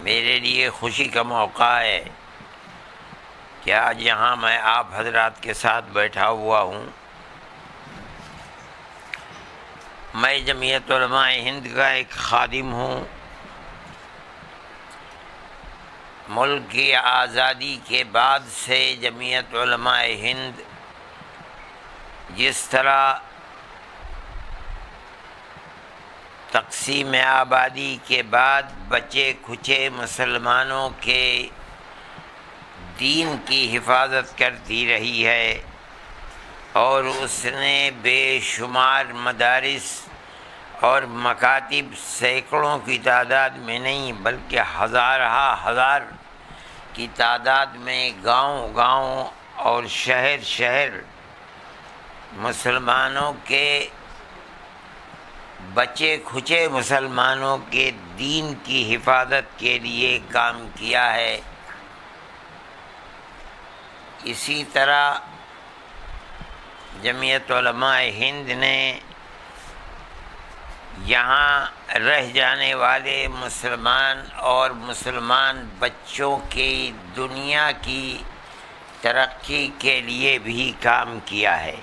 میرے لیے خوشی کا موقع ہے کہ آج یہاں میں آپ حضرات کے ساتھ بیٹھا ہوا ہوں۔ میں جمعیت علماء ہند کا ایک خادم ہوں۔ ملک کی آزادی کے بعد سے جمعیت علماء ہند جس طرح تقسیم آبادی کے بعد بچے کھچے مسلمانوں کے دین کی حفاظت کرتی رہی ہے اور اس نے بے شمار مدارس اور مکاتب سینکڑوں کی تعداد میں نہیں بلکہ ہزار کی تعداد میں گاؤں گاؤں اور شہر شہر مسلمانوں کے بچے کھچے مسلمانوں کے دین کی حفاظت کے لیے کام کیا ہے۔ اسی طرح جمعیت علماء ہند نے یہاں رہ جانے والے مسلمان اور مسلمان بچوں کی دنیا کی ترقی کے لیے بھی کام کیا ہے۔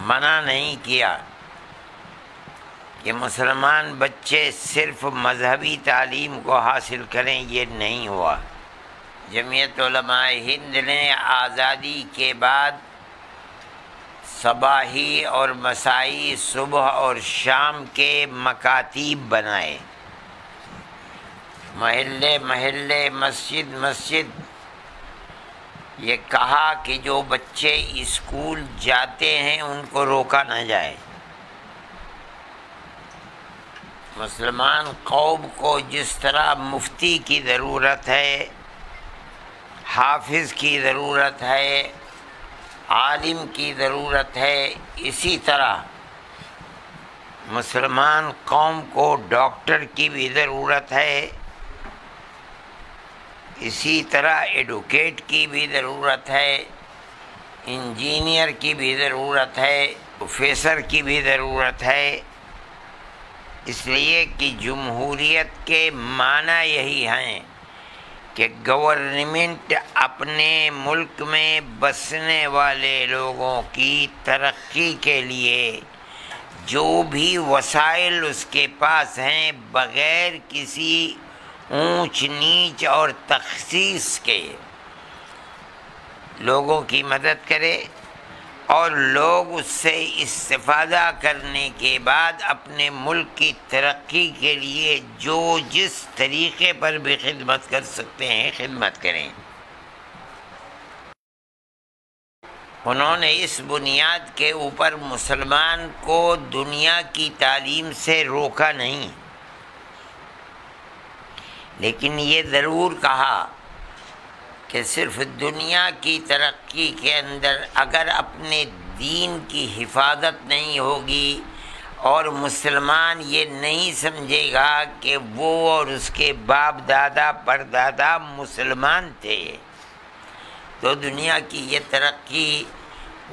منع نہیں کیا کہ مسلمان بچے صرف مذہبی تعلیم کو حاصل کریں، یہ نہیں ہوا۔ جمعیت علماء ہند نے آزادی کے بعد صباحی اور مسائی، صبح اور شام کے مکاتب بنائے، محلے محلے، مسجد مسجد۔ یہ کہا کہ جو بچے اسکول جاتے ہیں ان کو روکا نہ جائے۔ مسلمان قوم کو جس طرح مفتی کی ضرورت ہے، حافظ کی ضرورت ہے، عالم کی ضرورت ہے، اسی طرح مسلمان قوم کو ڈاکٹر کی بھی ضرورت ہے، اسی طرح ایڈوکیٹ کی بھی ضرورت ہے، انجینئر کی بھی ضرورت ہے، پروفیسر کی بھی ضرورت ہے۔ اس لیے کہ جمہوریت کے معنی یہی ہیں کہ گورنمنٹ اپنے ملک میں بسنے والے لوگوں کی ترقی کے لیے جو بھی وسائل اس کے پاس ہیں بغیر کسی اونچ نیچ اور تخصیص کے لوگوں کی مدد کرے، اور لوگ اس سے استفادہ کرنے کے بعد اپنے ملک کی ترقی کے لیے جو جس طریقے پر بھی خدمت کر سکتے ہیں خدمت کریں۔ انہوں نے اس بنیاد کے اوپر مسلمان کو دنیا کی تعلیم سے روکا نہیں، لیکن یہ ضرور کہا کہ صرف دنیا کی ترقی کے اندر اگر اپنے دین کی حفاظت نہیں ہوگی اور مسلمان یہ نہیں سمجھے گا کہ وہ اور اس کے باپ دادا پردادا مسلمان تھے، تو دنیا کی یہ ترقی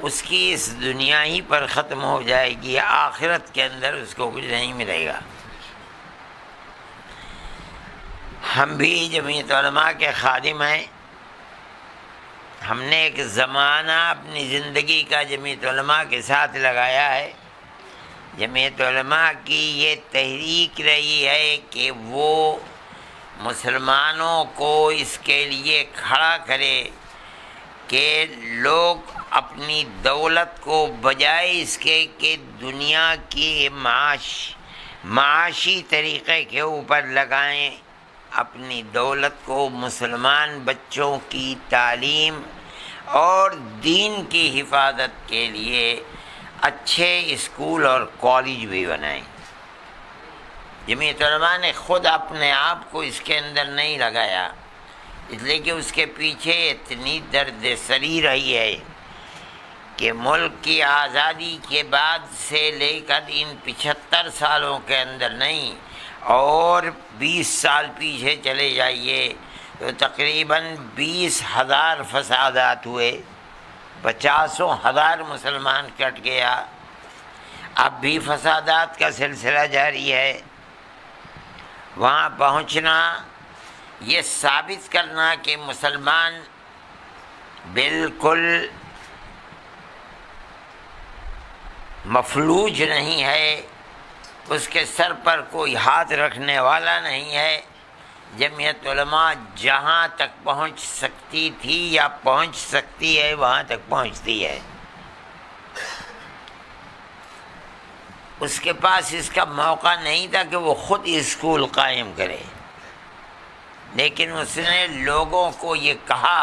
اس کی اس دنیا ہی پر ختم ہو جائے گی، آخرت کے اندر اس کو کچھ نہیں ملے گا۔ ہم بھی جمعیت علماء کے خادم ہیں۔ ہم نے ایک زمانہ اپنی زندگی کا جمعیت علماء کے ساتھ لگایا ہے۔ جمعیت علماء کی یہ تحریک رہی ہے کہ وہ مسلمانوں کو اس کے لیے کھڑا کرے کہ لوگ اپنی دولت کو بجائے اس کے کہ دنیا کی معاشی طریقے کے اوپر لگائیں، اپنی دولت کو مسلمان بچوں کی تعلیم اور دین کی حفاظت کے لیے اچھے اسکول اور کالج بھی بنائیں۔ جمعیت علماء نے خود اپنے آپ کو اس کے اندر نہیں لگایا، اس لیے کہ اس کے پیچھے اتنی درد سری رہی ہے کہ ملک کی آزادی کے بعد سے لے کر ان 75 سالوں کے اندر نہیں، اور 20 سال پیچھے چلے جائیے تو تقریباً 20,000 فسادات ہوئے، 50,000 مسلمان کٹ گیا، اب بھی فسادات کا سلسلہ جاری ہے۔ وہاں پہنچنا، یہ ثابت کرنا کہ مسلمان بالکل مفلوج نہیں ہے، اس کے سر پر کوئی ہاتھ رکھنے والا نہیں ہے۔ جمعیت علماء جہاں تک پہنچ سکتی تھی یا پہنچ سکتی ہے وہاں تک پہنچتی ہے۔ اس کے پاس اس کا موقع نہیں تھا کہ وہ خود اسکول قائم کرے، لیکن اس نے لوگوں کو یہ کہا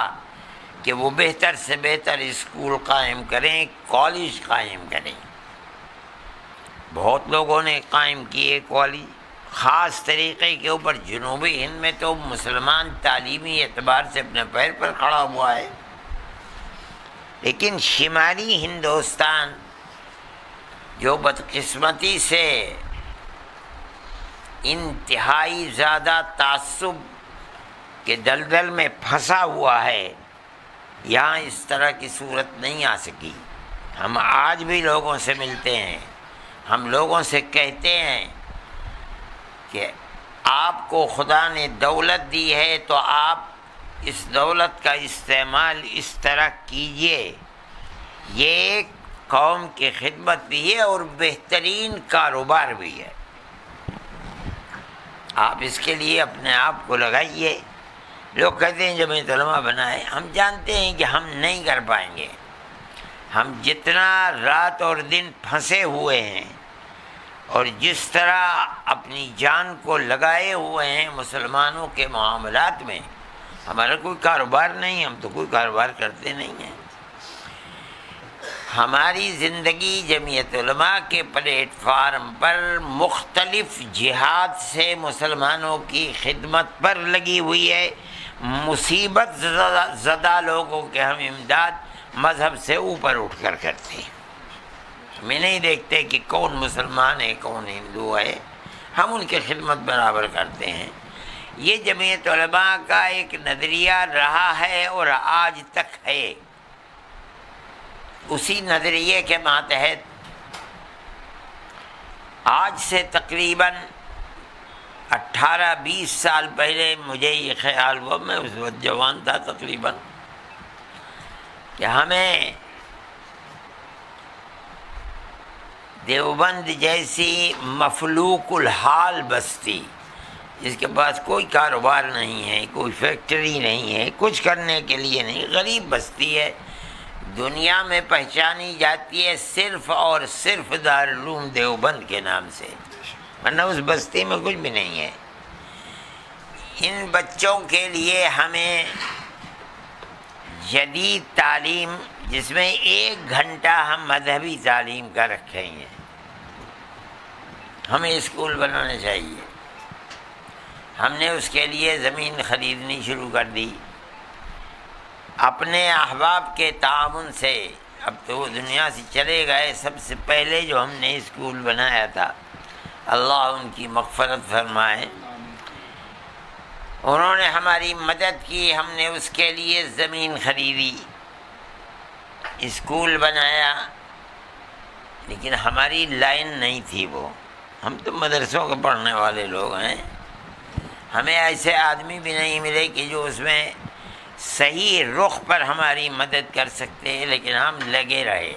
کہ وہ بہتر سے بہتر اسکول قائم کریں، کالج قائم کریں۔ بہت لوگوں نے قائم کیے کالج، خاص طریقے کے اوپر جنوبی ہند میں تو مسلمان تعلیمی اعتبار سے اپنے پیر پر کھڑا ہوا ہے، لیکن شمالی ہندوستان جو بدقسمتی سے انتہائی زیادہ تعصب کے دلدل میں پھنسا ہوا ہے، یہاں اس طرح کی صورت نہیں آ سکی۔ ہم آج بھی لوگوں سے ملتے ہیں، ہم لوگوں سے کہتے ہیں کہ آپ کو خدا نے دولت دی ہے تو آپ اس دولت کا استعمال اس طرح کیجئے، یہ ایک قوم کی خدمت بھی ہے اور بہترین کاروبار بھی ہے، آپ اس کے لیے اپنے آپ کو لگائیے۔ لوگ کہتے ہیں جمعیت علماء بنائے، ہم جانتے ہیں کہ ہم نہیں کر پائیں گے۔ ہم جتنا رات اور دن پھنسے ہوئے ہیں اور جس طرح اپنی جان کو لگائے ہوئے ہیں مسلمانوں کے معاملات میں، ہمارا کوئی کاروبار نہیں، ہم تو کوئی کاروبار کرتے نہیں ہیں۔ ہماری زندگی جمعیت علماء کے پلیٹ فارم پر مختلف جہاد سے مسلمانوں کی خدمت پر لگی ہوئی ہے۔ مصیبت زدہ لوگوں کے ہم امداد مذہب سے اوپر اٹھ کر کرتے ہیں، ہمیں نہیں دیکھتے کہ کون مسلمان ہے کون ہندو ہے، ہم ان کی خدمت برابر کرتے ہیں۔ یہ جمعیت علماء کا ایک نظریہ رہا ہے اور آج تک ہے۔ اسی نظریے کے ماتحت آج سے تقریباً 18-20 سال پہلے مجھے یہ خیال ہوا، میں اس وقت جوان تھا تقریباً، کہ ہمیں دیوبند جیسی مفلوق الحال بستی، جس کے پاس کوئی کاروبار نہیں ہے، کوئی فیکٹری نہیں ہے، کچھ کرنے کے لیے نہیں، غریب بستی ہے، دنیا میں پہچانی جاتی ہے صرف اور صرف دارالعلوم دیوبند کے نام سے، ورنہ اس بستی میں کچھ بھی نہیں ہے۔ ان بچوں کے لیے ہمیں جدید تعلیم، جس میں 1 گھنٹہ ہم مذہبی تعلیم کا رکھیں گے، ہمیں اسکول بنانا چاہیے۔ ہم نے اس کے لیے زمین خریدنی شروع کر دی اپنے احباب کے تعاون سے۔ اب تو وہ دنیا سے چلے گئے، سب سے پہلے جو ہم نے اسکول بنایا تھا، اللہ ان کی مغفرت فرمائے، انہوں نے ہماری مدد کی، ہم نے اس کے لیے زمین خریدی، اسکول بنایا، لیکن ہماری لائن نہیں تھی وہ، ہم تو مدرسوں کے پڑھنے والے لوگ ہیں، ہمیں ایسے آدمی بھی نہیں ملے کہ جو اس میں صحیح رخ پر ہماری مدد کر سکتے ہیں، لیکن ہم لگے رہے۔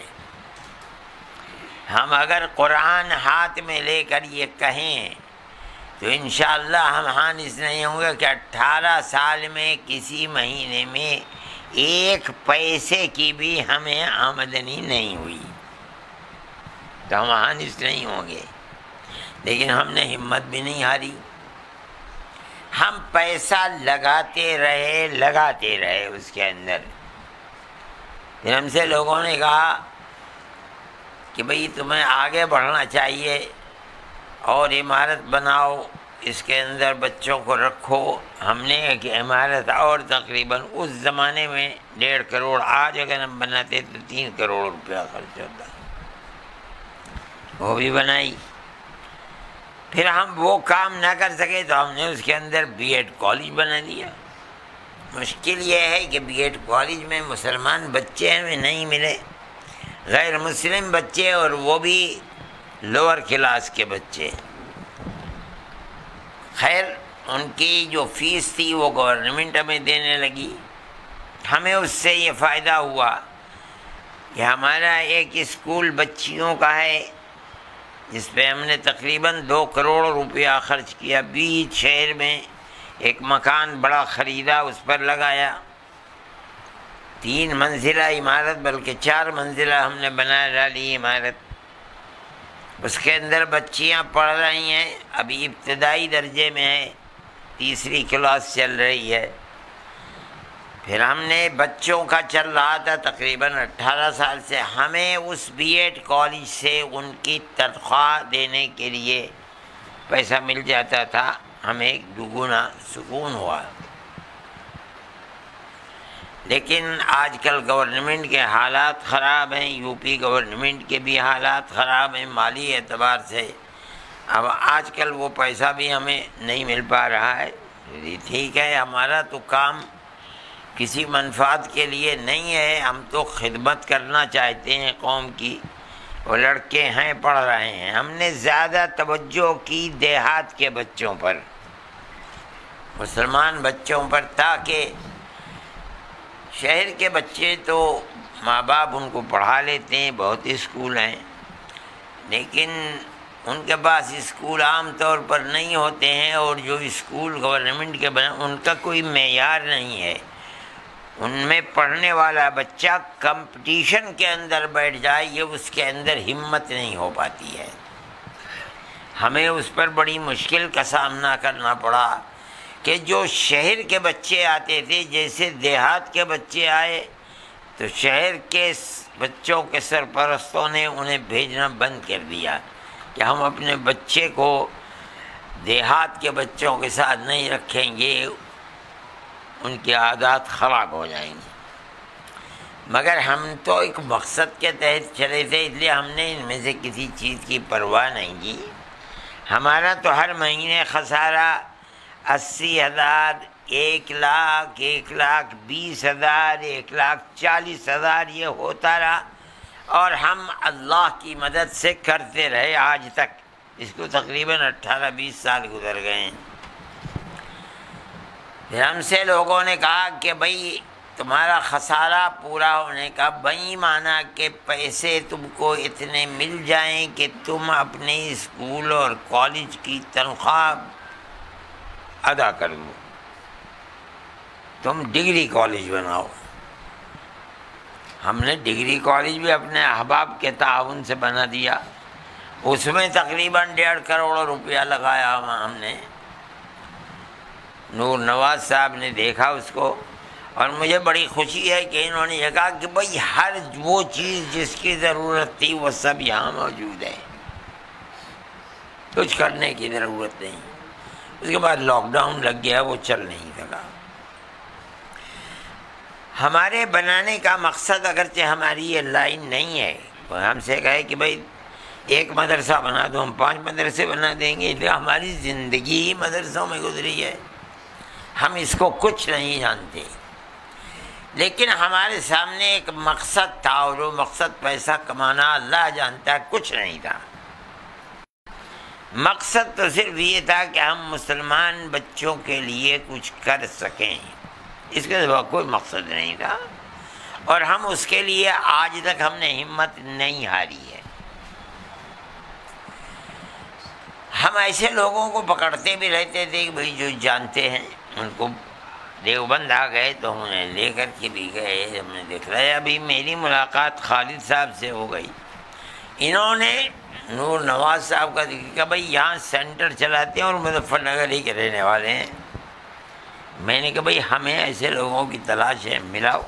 ہم اگر قرآن ہاتھ میں لے کر یہ کہیں تو انشاءاللہ ہم حانث نہیں ہوں گے کہ 18 سال میں کسی مہینے میں 1 پیسے کی بھی ہمیں آمدنی نہیں ہوئی، تو ہم حانث نہیں ہوں گے، لیکن ہم نے ہمت بھی نہیں ہاری، ہم پیسہ لگاتے رہے اس کے اندر۔ پھر ہم سے لوگوں نے کہا کہ بھئی تمہیں آگے بڑھنا چاہیے اور عمارت بناؤ، اس کے اندر بچوں کو رکھو۔ ہم نے ایک عمارت اور تقریباً اس زمانے میں 1.5 کروڑ، آج اگر ہم بناتے تو 3 کروڑ روپیہ خرچ ہوتا، وہ بھی بنائی۔ پھر ہم وہ کام نہ کر سکے تو ہم نے اس کے اندر بی ایڈ کالج بنا دیا۔ مشکل یہ ہے کہ بی ایڈ کالج میں مسلمان بچے ہمیں نہیں ملے، غیر مسلم بچے، اور وہ بھی لوور کلاس کے بچے۔ خیر ان کی جو فیس تھی وہ گورنمنٹ ہمیں دینے لگی. ہمیں اس سے یہ فائدہ ہوا کہ ہمارا ایک اسکول بچیوں کا ہے جس پہ ہم نے تقریباً 2 کروڑ روپیہ خرچ کیا. بیچ شہر میں ایک مکان بڑا خریدا، اس پر لگایا. 3 منزلہ عمارت بلکہ 4 منزلہ ہم نے بنا ڈالی عمارت. اس کے اندر بچیاں پڑھ رہی ہیں، ابھی ابتدائی درجے میں ہے، 3ری کلاس چل رہی ہے. پھر ہم نے بچوں کا چل رہا تھا تقریباً 18 سال سے. ہمیں اس بی ایڈ کالج سے ان کی تنخواہ دینے کے لیے پیسہ مل جاتا تھا. ہمیں ایک دگنا سکون ہوا. لیکن آج کل گورنمنٹ کے حالات خراب ہیں، یو پی گورنمنٹ کے بھی حالات خراب ہیں مالی اعتبار سے. اب آج کل وہ پیسہ بھی ہمیں نہیں مل پا رہا ہے. ٹھیک ہے، ہمارا تو کام کسی منفعت کے لیے نہیں ہے، ہم تو خدمت کرنا چاہتے ہیں قوم کی. وہ لڑکے ہیں پڑھ رہے ہیں. ہم نے زیادہ توجہ کی دیہات کے بچوں پر، مسلمان بچوں پر، تاکہ شہر کے بچے تو ماں باپ ان کو پڑھا لیتے ہیں، بہت اسکول ہیں، لیکن ان کے پاس اسکول عام طور پر نہیں ہوتے ہیں. اور جو اسکول گورنمنٹ کے بنا ان کا کوئی معیار نہیں ہے. ان میں پڑھنے والا بچہ کمپٹیشن کے اندر بیٹھ جائے، یہ اس کے اندر ہمت نہیں ہو پاتی ہے. ہمیں اس پر بڑی مشکل کا سامنا کرنا پڑا کہ جو شہر کے بچے آتے تھے، جیسے دیہات کے بچے آئے تو شہر کے بچوں کے سرپرستوں نے انہیں بھیجنا بند کر دیا کہ ہم اپنے بچے کو دیہات کے بچوں کے ساتھ نہیں رکھیں گے، ان کی عادات خراب ہو جائیں گی. مگر ہم تو ایک مقصد کے تحت چلے تھے، اس لیے ہم نے ان میں سے کسی چیز کی پرواہ نہیں کی. ہمارا تو ہر مہینے خسارہ 80,000، 1,00,000، 1,20,000، 1,40,000 یہ ہوتا رہا. اور ہم اللہ کی مدد سے کرتے رہے آج تک. اس کو تقریباً 18-20 سال گزر گئے ہیں. پھر ہم سے لوگوں نے کہا کہ بھائی تمہارا خسارہ پورا ہونے کا بئی معنی کہ پیسے تم کو اتنے مل جائیں کہ تم اپنے اسکول اور کالج کی تنخواہ ادا کر دو، تم ڈگری کالج بناؤ. ہم نے ڈگری کالج بھی اپنے احباب کے تعاون سے بنا دیا. اس میں تقریباً 1.5 کروڑ روپیہ لگایا ہم نے. نور نواز صاحب نے دیکھا اس کو، اور مجھے بڑی خوشی ہے کہ انہوں نے یہ کہا کہ بھائی ہر وہ چیز جس کی ضرورت تھی وہ سب یہاں موجود ہے، کچھ کرنے کی ضرورت نہیں. اس کے بعد لاک ڈاؤن لگ گیا، وہ چل نہیں سکا. ہمارے بنانے کا مقصد اگرچہ ہماری یہ لائن نہیں ہے. ہم سے کہے کہ بھائی 1 مدرسہ بنا دو، ہم 5 مدرسے بنا دیں گے. اس لیے ہماری زندگی ہی مدرسوں میں گزری ہے، ہم اس کو کچھ نہیں جانتے. لیکن ہمارے سامنے ایک مقصد تھا، اور وہ مقصد پیسہ کمانا، اللہ جانتا ہے کچھ نہیں تھا. مقصد تو صرف یہ تھا کہ ہم مسلمان بچوں کے لیے کچھ کر سکیں. اس کے سوا کوئی مقصد نہیں تھا، اور ہم اس کے لیے آج تک ہم نے ہمت نہیں ہاری ہے. ہم ایسے لوگوں کو پکڑتے بھی رہتے تھے کہ بھائی جو جانتے ہیں ان کو. دیوبند آ گئے تو ہم انہیں لے کر کے بھی گئے. ہم نے دیکھ رہا ہے ابھی میری ملاقات خالد صاحب سے ہو گئی. انہوں نے نور نواز صاحب کا ذکر کیا، بھائی یہاں سینٹر چلاتے ہیں اور مظفر نگر ہی کے رہنے والے ہیں. میں نے کہا بھائی ہمیں ایسے لوگوں کی تلاش ہے، ملاؤ.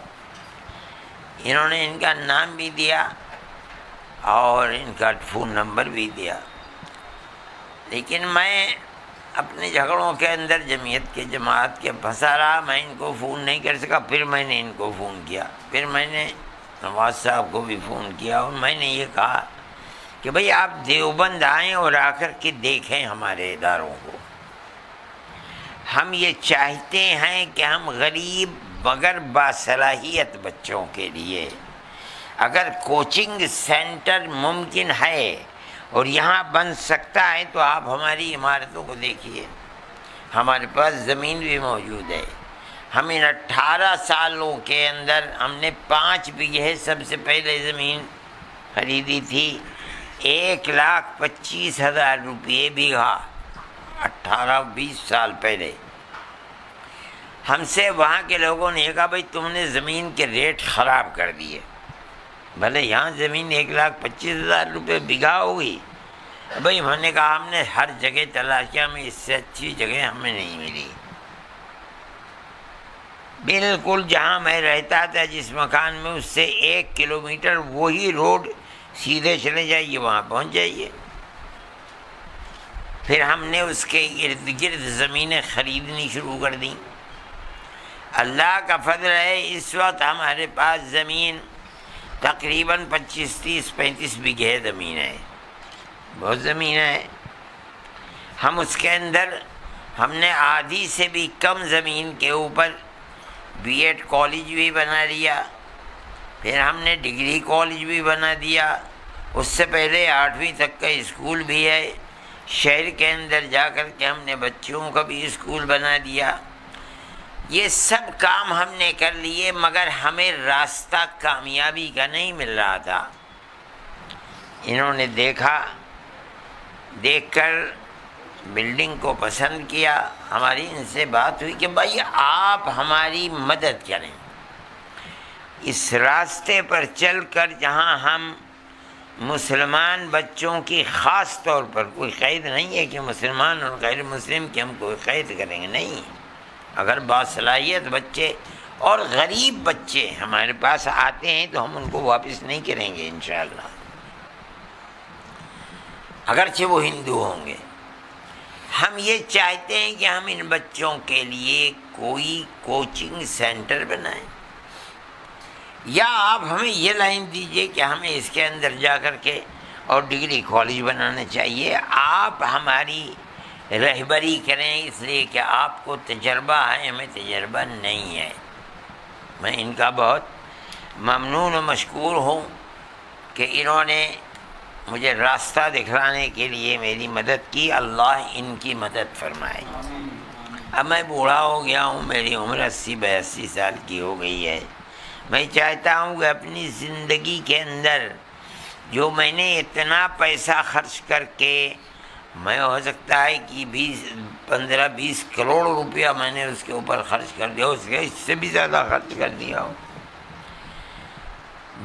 انہوں نے ان کا نام بھی دیا اور ان کا فون نمبر بھی دیا. لیکن میں اپنے جھگڑوں کے اندر جمعیت کے جماعت کے پھنسا رہا، میں ان کو فون نہیں کر سکا. پھر میں نے ان کو فون کیا، پھر میں نے نواز صاحب کو بھی فون کیا، اور میں نے یہ کہا کہ بھئی آپ دیوبند آئیں اور آ کر کے دیکھیں ہمارے اداروں کو. ہم یہ چاہتے ہیں کہ ہم غریب مگر باصلاحیت بچوں کے لیے اگر کوچنگ سینٹر ممکن ہے اور یہاں بن سکتا ہے تو آپ ہماری عمارتوں کو دیکھیے. ہمارے پاس زمین بھی موجود ہے۔ ہم ان 18 سالوں کے اندر ہم نے 5 بیگھے سب سے پہلے زمین خریدی تھی، 1,25,000 روپئے بیگھا، 18-20 سال پہلے۔ ہم سے وہاں کے لوگوں نے کہا بھائی تم نے زمین کے ریٹ خراب کر دیے، بھلے یہاں زمین 1,25,000 روپئے بیگھا ہوگی۔ بھائی میں نے کہا ہم نے ہر جگہ تلاش کیا، ہمیں اس سے اچھی جگہ ہمیں نہیں ملی۔ بالکل جہاں میں رہتا تھا جس مکان میں، اس سے 1 کلومیٹر وہی روڈ سیدھے چلے جائیے، وہاں پہنچ جائیے۔ پھر ہم نے اس کے ارد گرد زمینیں خریدنی شروع کر دیں۔ اللہ کا فضل ہے اس وقت ہمارے پاس زمین تقریباً 25-30-35 بیگھے زمین ہے، بہت زمین ہے۔ ہم اس کے اندر ہم نے آدھی سے بھی کم زمین کے اوپر B.Ed کالج بھی بنا لیا، پھر ہم نے ڈگری کالج بھی بنا دیا، اس سے پہلے 8ویں تک کا اسکول بھی ہے۔ شہر کے اندر جا کر کے ہم نے بچوں کا بھی اسکول بنا دیا۔ یہ سب کام ہم نے کر لیے، مگر ہمیں راستہ کامیابی کا نہیں مل رہا تھا۔ انہوں نے دیکھ کر بلڈنگ کو پسند کیا۔ ہماری ان سے بات ہوئی کہ بھائی آپ ہماری مدد کریں، اس راستے پر چل کر جہاں ہم مسلمان بچوں کی، خاص طور پر کوئی قید نہیں ہے کہ مسلمان اور غیر مسلم کی ہم کوئی قید کریں گے، نہیں، اگر باصلاحیت بچے اور غریب بچے ہمارے پاس آتے ہیں تو ہم ان کو واپس نہیں کریں گے انشاءاللہ، اگرچہ وہ ہندو ہوں گے۔ ہم یہ چاہتے ہیں کہ ہم ان بچوں کے لیے کوئی کوچنگ سینٹر بنائیں، یا آپ ہمیں یہ لائن دیجئے کہ ہمیں اس کے اندر جا کر کے اور ڈگری کالج بنانا چاہیے، آپ ہماری رہبری کریں، اس لیے کہ آپ کو تجربہ ہے، ہمیں تجربہ نہیں ہے۔ میں ان کا بہت ممنون و مشکور ہوں کہ انہوں نے مجھے راستہ دکھلانے کے لیے میری مدد کی، اللہ ان کی مدد فرمائے۔ اب میں بوڑھا ہو گیا ہوں، میری عمر 80-82 سال کی ہو گئی ہے۔ میں چاہتا ہوں کہ اپنی زندگی کے اندر جو میں نے اتنا پیسہ خرچ کر کے، میں ہو سکتا ہے کہ 15-20 کروڑ روپیہ میں نے اس کے اوپر خرچ کر دیا، اس سے بھی زیادہ خرچ کر دیا ہوں،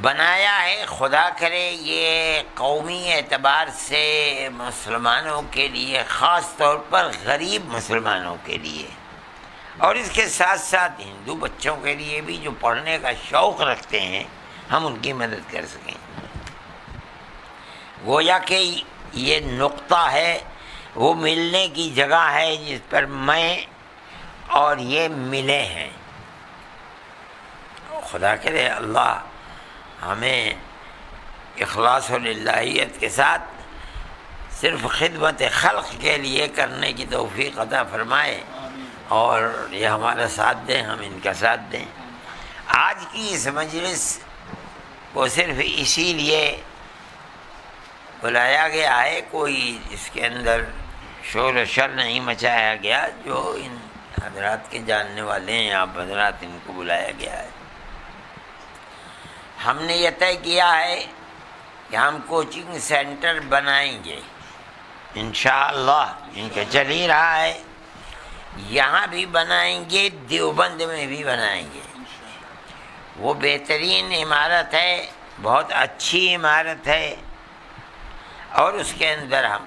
بنایا ہے۔ خدا کرے یہ قومی اعتبار سے مسلمانوں کے لیے، خاص طور پر غریب مسلمانوں کے لیے، اور اس کے ساتھ ساتھ ہندو بچوں کے لیے بھی جو پڑھنے کا شوق رکھتے ہیں، ہم ان کی مدد کر سکیں۔ گویا کہ یہ نقطہ ہے، وہ ملنے کی جگہ ہے جس پر میں اور یہ ملے ہیں۔ خدا کرے اللہ ہمیں اخلاص و للہیت کے ساتھ صرف خدمت خلق کے لیے کرنے کی توفیق عطا فرمائے، اور یہ ہمارا ساتھ دیں، ہم ان کا ساتھ دیں۔ آج کی اس مجلس کو صرف اسی لیے بلایا گیا ہے، کوئی اس کے اندر شور و شر نہیں مچایا گیا، جو ان حضرات کے جاننے والے ہیں آپ حضرات، ان کو بلایا گیا ہے۔ ہم نے یہ طے کیا ہے کہ ہم کوچنگ سینٹر بنائیں گے انشاءاللہ، ان کا چل ہی رہا ہے، یہاں بھی بنائیں گے، دیوبند میں بھی بنائیں گے۔ وہ بہترین عمارت ہے، بہت اچھی عمارت ہے، اور اس کے اندر ہم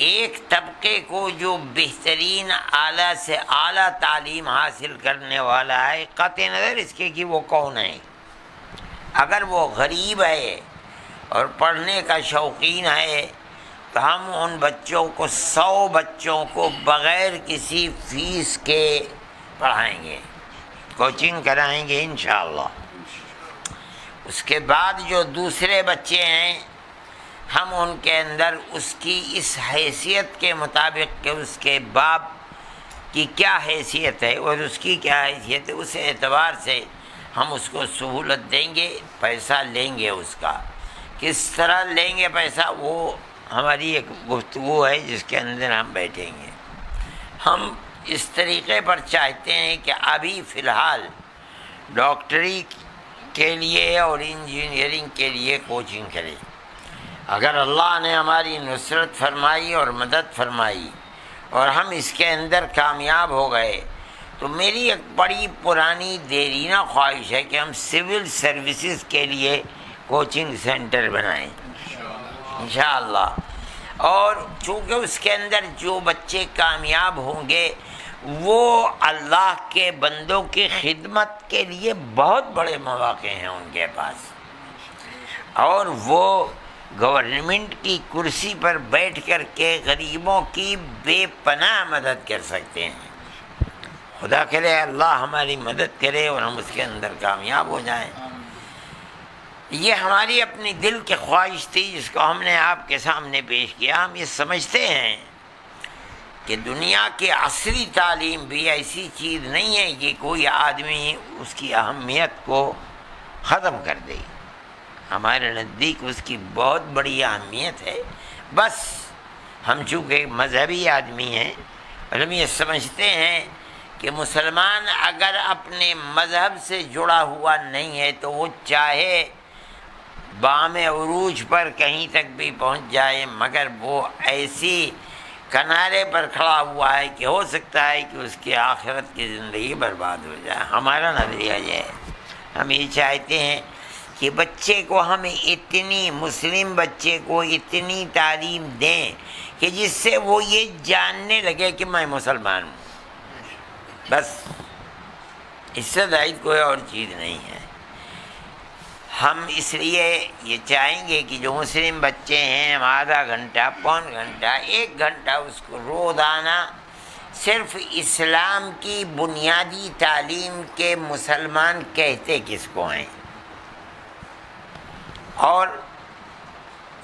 ایک طبقے کو جو بہترین اعلیٰ سے اعلیٰ تعلیم حاصل کرنے والا ہے، قطع نظر اس کے کہ وہ کون ہے، اگر وہ غریب ہے اور پڑھنے کا شوقین ہے تو ہم ان بچوں کو 100 بچوں کو بغیر کسی فیس کے پڑھائیں گے، کوچنگ کرائیں گے انشاءاللہ۔ اس کے بعد جو دوسرے بچے ہیں، ہم ان کے اندر اس کی اس حیثیت کے مطابق کہ اس کے باپ کی کیا حیثیت ہے اور اس کی کیا حیثیت ہے، اس اعتبار سے ہم اس کو سہولت دیں گے، پیسہ لیں گے اس کا۔ کس طرح لیں گے پیسہ، وہ ہماری ایک گفتگو ہے جس کے اندر ہم بیٹھیں گے۔ ہم اس طریقے پر چاہتے ہیں کہ ابھی فی الحال ڈاکٹری کے لیے اور انجینئرنگ کے لیے کوچنگ کرے. اگر اللہ نے ہماری نصرت فرمائی اور مدد فرمائی اور ہم اس کے اندر کامیاب ہو گئے تو میری ایک بڑی پرانی دیرینہ خواہش ہے کہ ہم سول سروسز کے لیے کوچنگ سینٹر بنائیں انشاءاللہ. اور چونکہ اس کے اندر جو بچے کامیاب ہوں گے وہ اللہ کے بندوں کی خدمت کے لیے بہت بڑے مواقع ہیں ان کے پاس، اور وہ گورنمنٹ کی کرسی پر بیٹھ کر کے غریبوں کی بے پناہ مدد کر سکتے ہیں. خدا کرے اللہ ہماری مدد کرے اور ہم اس کے اندر کامیاب ہو جائیں. یہ ہماری اپنی دل کی خواہش تھی جس کو ہم نے آپ کے سامنے پیش کیا. ہم یہ سمجھتے ہیں کہ دنیا کی عصری تعلیم بھی ایسی چیز نہیں ہے کہ کوئی آدمی اس کی اہمیت کو ختم کر دے. ہمارے نزدیک اس کی بہت بڑی اہمیت ہے. بس ہم چونکہ مذہبی آدمی ہیں اور ہم یہ سمجھتے ہیں کہ مسلمان اگر اپنے مذہب سے جڑا ہوا نہیں ہے تو وہ چاہے بام عروج پر کہیں تک بھی پہنچ جائے مگر وہ ایسی کنارے پر کھڑا ہوا ہے کہ ہو سکتا ہے کہ اس کی آخرت کی زندگی برباد ہو جائے. ہمارا نظریہ یہ ہے. ہم یہ چاہتے ہیں کہ بچے کو ہم اتنی مسلم بچے کو اتنی تعلیم دیں کہ جس سے وہ یہ جاننے لگے کہ میں مسلمان ہوں. بس اس سے زائد کوئی اور چیز نہیں ہے. ہم اس لیے یہ چاہیں گے کہ جو مسلم بچے ہیں ہم آدھا گھنٹہ پون گھنٹہ 1 گھنٹہ اس کو روزانہ صرف اسلام کی بنیادی تعلیم کے مسلمان کہتے کس کو ہیں اور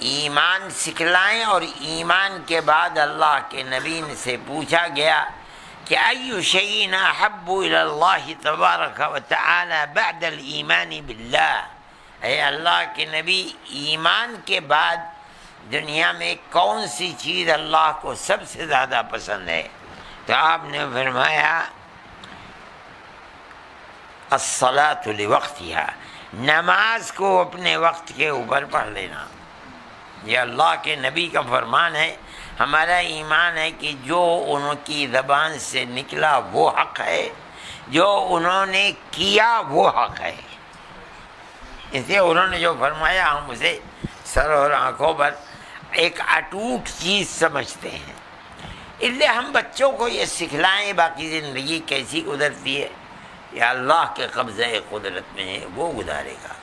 ایمان سکھلائیں. اور ایمان کے بعد اللہ کے نبی سے پوچھا گیا کہ ای شیء احب الی اللہ تبارک و تعالی بعد الایمان باللہ. اے اللہ کے نبی ایمان کے بعد دنیا میں کون سی چیز اللہ کو سب سے زیادہ پسند ہے؟ تو آپ نے فرمایا الصلاۃ لوقتها، نماز کو اپنے وقت کے اوپر پڑھ لینا. یہ اللہ کے نبی کا فرمان ہے. ہمارا ایمان ہے کہ جو ان کی زبان سے نکلا وہ حق ہے، جو انہوں نے کیا وہ حق ہے. اس لیے انہوں نے جو فرمایا ہم اسے سر اور آنکھوں پر ایک اٹوٹ چیز سمجھتے ہیں. اس لیے ہم بچوں کو یہ سکھلائیں باقی زندگی کیسی گزرتی ہے یا اللہ کے قبضۂ قدرت میں ہے وہ گزارے گا.